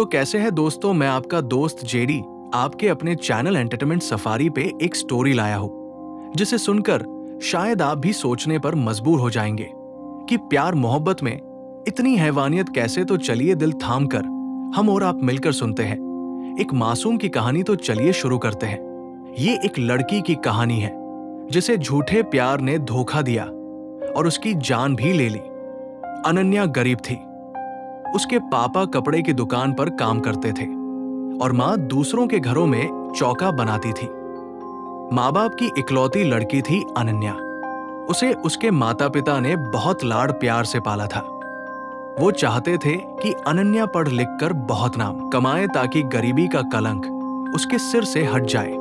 तो कैसे हैं दोस्तों, मैं आपका दोस्त जेडी आपके अपने चैनल एंटरटेनमेंट सफारी पे एक स्टोरी लाया हूं, जिसे सुनकर शायद आप भी सोचने पर मजबूर हो जाएंगे कि प्यार मोहब्बत में इतनी हैवानियत कैसे। तो चलिए दिल थाम कर हम और आप मिलकर सुनते हैं एक मासूम की कहानी। तो चलिए शुरू करते हैं। ये एक लड़की की कहानी है जिसे झूठे प्यार ने धोखा दिया और उसकी जान भी ले ली। अनन्या गरीब थी। उसके पापा कपड़े की दुकान पर काम करते थे और माँ दूसरों के घरों में चौका बनाती थी। माँ बाप की इकलौती लड़की थी अनन्या। उसे उसके माता पिता ने बहुत लाड़ प्यार से पाला था। वो चाहते थे कि अनन्या पढ़ लिख कर बहुत नाम कमाए ताकि गरीबी का कलंक उसके सिर से हट जाए।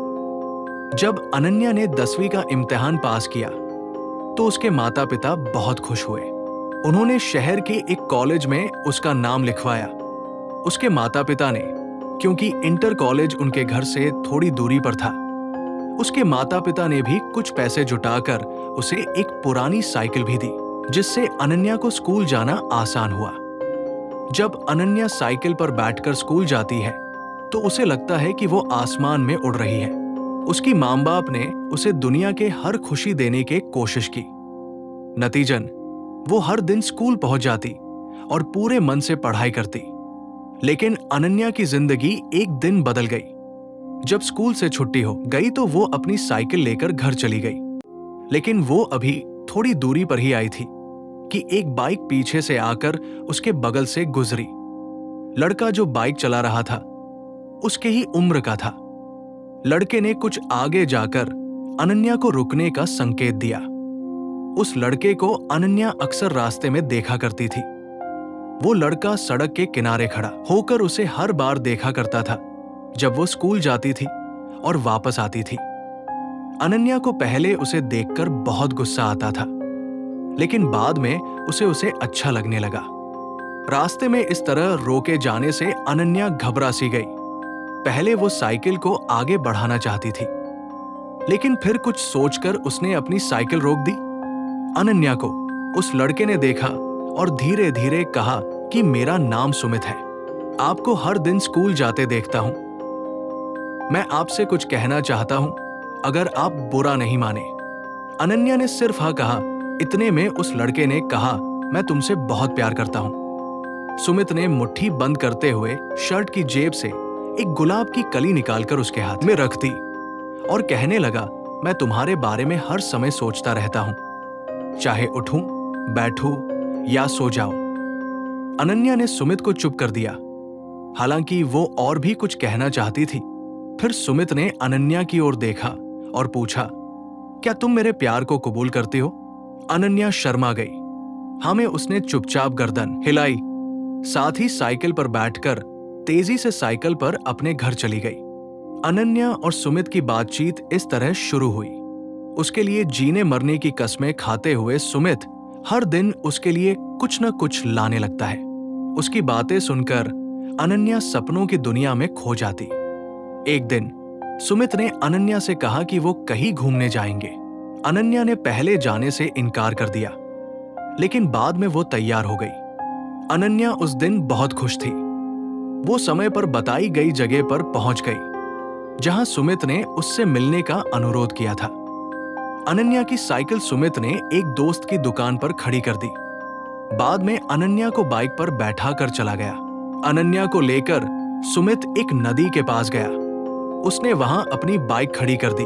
जब अनन्या ने 10वीं का इम्तिहान पास किया तो उसके माता पिता बहुत खुश हुए। उन्होंने शहर के एक कॉलेज में उसका नाम लिखवाया। उसके माता पिता ने, क्योंकि इंटर कॉलेज उनके घर से थोड़ी दूरी पर था, उसके माता पिता ने भी कुछ पैसे जुटाकर उसे एक पुरानी साइकिल भी दी, जिससे अनन्या को स्कूल जाना आसान हुआ। जब अनन्या साइकिल पर बैठकर स्कूल जाती है तो उसे लगता है कि वो आसमान में उड़ रही है। उसकी माँ बाप ने उसे दुनिया के हर खुशी देने की कोशिश की। नतीजन वो हर दिन स्कूल पहुंच जाती और पूरे मन से पढ़ाई करती। लेकिन अनन्या की जिंदगी एक दिन बदल गई। जब स्कूल से छुट्टी हो गई तो वो अपनी साइकिल लेकर घर चली गई। लेकिन वो अभी थोड़ी दूरी पर ही आई थी कि एक बाइक पीछे से आकर उसके बगल से गुजरी। लड़का जो बाइक चला रहा था उसके ही उम्र का था। लड़के ने कुछ आगे जाकर अनन्या को रुकने का संकेत दिया। उस लड़के को अनन्या अक्सर रास्ते में देखा करती थी। वो लड़का सड़क के किनारे खड़ा होकर उसे हर बार देखा करता था जब वो स्कूल जाती थी और वापस आती थी। अनन्या को पहले उसे देखकर बहुत गुस्सा आता था, लेकिन बाद में उसे अच्छा लगने लगा। रास्ते में इस तरह रोके जाने से अनन्या घबरा सी गई। पहले वो साइकिल को आगे बढ़ाना चाहती थी, लेकिन फिर कुछ सोचकर उसने अपनी साइकिल रोक दी। अनन्या को उस लड़के ने देखा और धीरे धीरे कहा कि मेरा नाम सुमित है, आपको हर दिन स्कूल जाते देखता हूं। मैं आपसे कुछ कहना चाहता हूं, अगर आप बुरा नहीं माने। अनन्या ने सिर्फ हाँ कहा। इतने में उस लड़के ने कहा, मैं तुमसे बहुत प्यार करता हूं। सुमित ने मुट्ठी बंद करते हुए शर्ट की जेब से एक गुलाब की कली निकालकर उसके हाथ में रख दी और कहने लगा, मैं तुम्हारे बारे में हर समय सोचता रहता हूं, चाहे उठूं, बैठूं या सो जाऊं। अनन्या ने सुमित को चुप कर दिया। हालांकि वो और भी कुछ कहना चाहती थी। फिर सुमित ने अनन्या की ओर देखा और पूछा, क्या तुम मेरे प्यार को कबूल करती हो? अनन्या शर्मा गई। हाँ में उसने चुपचाप गर्दन हिलाई, साथ ही साइकिल पर बैठकर तेजी से साइकिल पर अपने घर चली गई। अनन्या और सुमित की बातचीत इस तरह शुरू हुई। उसके लिए जीने मरने की कस्में खाते हुए सुमित हर दिन उसके लिए कुछ न कुछ लाने लगता है। उसकी बातें सुनकर अनन्या सपनों की दुनिया में खो जाती। एक दिन सुमित ने अनन्या से कहा कि वो कहीं घूमने जाएंगे। अनन्या ने पहले जाने से इनकार कर दिया, लेकिन बाद में वो तैयार हो गई। अनन्या उस दिन बहुत खुश थी। वो समय पर बताई गई जगह पर पहुंच गई जहां सुमित ने उससे मिलने का अनुरोध किया था। अनन्या की साइकिल सुमित ने एक दोस्त की दुकान पर खड़ी कर दी। बाद में अनन्या को बाइक पर बैठा कर चला गया। अनन्या को लेकर सुमित एक नदी के पास गया। उसने वहां अपनी बाइक खड़ी कर दी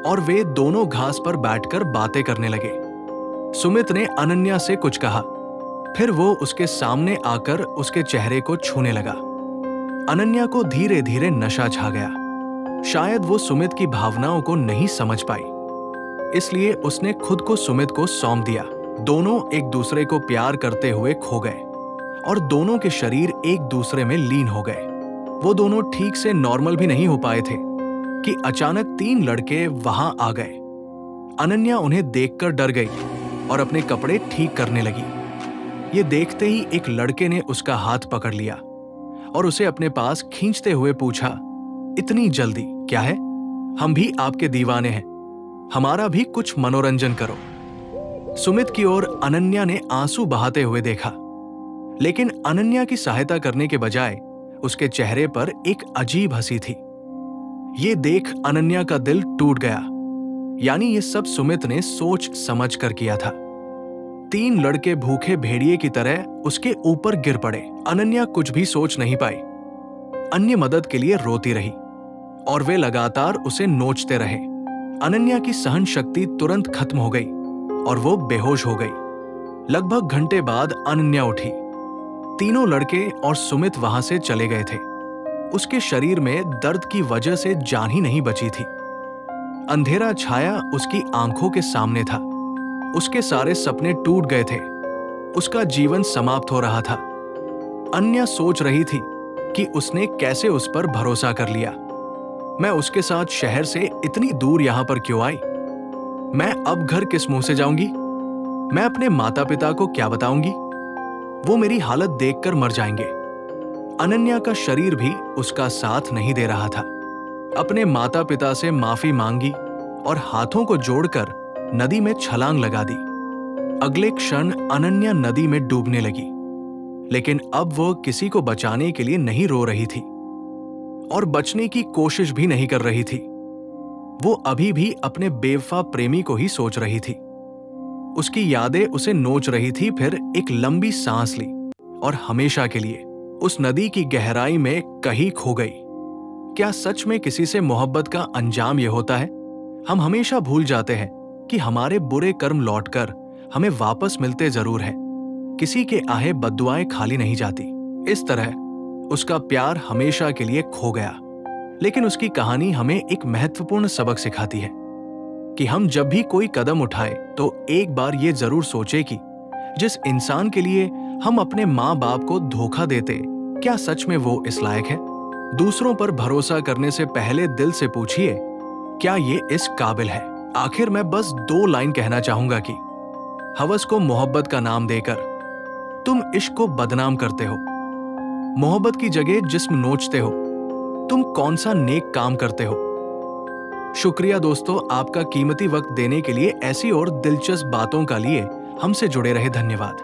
और वे दोनों घास पर बैठकर बातें करने लगे। सुमित ने अनन्या से कुछ कहा, फिर वो उसके सामने आकर उसके चेहरे को छूने लगा। अनन्या को धीरे धीरे नशा छा गया। शायद वो सुमित की भावनाओं को नहीं समझ पाई, इसलिए उसने खुद को सुमित को सौंप दिया। दोनों एक दूसरे को प्यार करते हुए खो गए और दोनों के शरीर एक दूसरे में लीन हो गए। वो दोनों ठीक से नॉर्मल भी नहीं हो पाए थे कि अचानक 3 लड़के वहां आ गए। अनन्या उन्हें देखकर डर गई और अपने कपड़े ठीक करने लगी। ये देखते ही एक लड़के ने उसका हाथ पकड़ लिया और उसे अपने पास खींचते हुए पूछा, इतनी जल्दी क्या है? हम भी आपके दीवाने हैं, हमारा भी कुछ मनोरंजन करो। सुमित की ओर अनन्या ने आंसू बहाते हुए देखा, लेकिन अनन्या की सहायता करने के बजाय उसके चेहरे पर एक अजीब हंसी थी। ये देख अनन्या का दिल टूट गया। यानी ये सब सुमित ने सोच समझ कर किया था। 3 लड़के भूखे भेड़िए की तरह उसके ऊपर गिर पड़े। अनन्या कुछ भी सोच नहीं पाई। अन्य मदद के लिए रोती रही और वे लगातार उसे नोचते रहे। अनन्या की सहन शक्ति तुरंत खत्म हो गई और वो बेहोश हो गई। लगभग घंटे बाद अनन्या उठी। तीनों लड़के और सुमित वहां से चले गए थे। उसके शरीर में दर्द की वजह से जान ही नहीं बची थी। अंधेरा छाया उसकी आंखों के सामने था। उसके सारे सपने टूट गए थे। उसका जीवन समाप्त हो रहा था। अन्या सोच रही थी कि उसने कैसे उस पर भरोसा कर लिया। मैं उसके साथ शहर से इतनी दूर यहां पर क्यों आई? मैं अब घर किस मुंह से जाऊंगी? मैं अपने माता पिता को क्या बताऊंगी? वो मेरी हालत देखकर मर जाएंगे। अनन्या का शरीर भी उसका साथ नहीं दे रहा था। अपने माता पिता से माफी मांगी और हाथों को जोड़कर नदी में छलांग लगा दी। अगले क्षण अनन्या नदी में डूबने लगी। लेकिन अब वो किसी को बचाने के लिए नहीं रो रही थी और बचने की कोशिश भी नहीं कर रही थी। वो अभी भी अपने बेवफा प्रेमी को ही सोच रही थी। उसकी यादें उसे नोच रही थी। फिर एक लंबी सांस ली और हमेशा के लिए उस नदी की गहराई में कहीं खो गई। क्या सच में किसी से मोहब्बत का अंजाम यह होता है? हम हमेशा भूल जाते हैं कि हमारे बुरे कर्म लौटकर हमें वापस मिलते जरूर हैं। किसी के आहे बद्दुआएं खाली नहीं जाती। इस तरह उसका प्यार हमेशा के लिए खो गया। लेकिन उसकी कहानी हमें एक महत्वपूर्ण सबक सिखाती है कि हम जब भी कोई कदम उठाए तो एक बार ये जरूर सोचे कि जिस इंसान के लिए हम अपने माँ बाप को धोखा देते, क्या सच में वो इस लायक है? दूसरों पर भरोसा करने से पहले दिल से पूछिए, क्या ये इस काबिल है? आखिर मैं बस 2 लाइन कहना चाहूंगा कि हवस को मोहब्बत का नाम देकर तुम इश्क को बदनाम करते हो। मोहब्बत की जगह जिस्म नोचते हो। तुम कौन सा नेक काम करते हो? शुक्रिया दोस्तों, आपका कीमती वक्त देने के लिए। ऐसी और दिलचस्प बातों का लिए हमसे जुड़े रहे। धन्यवाद।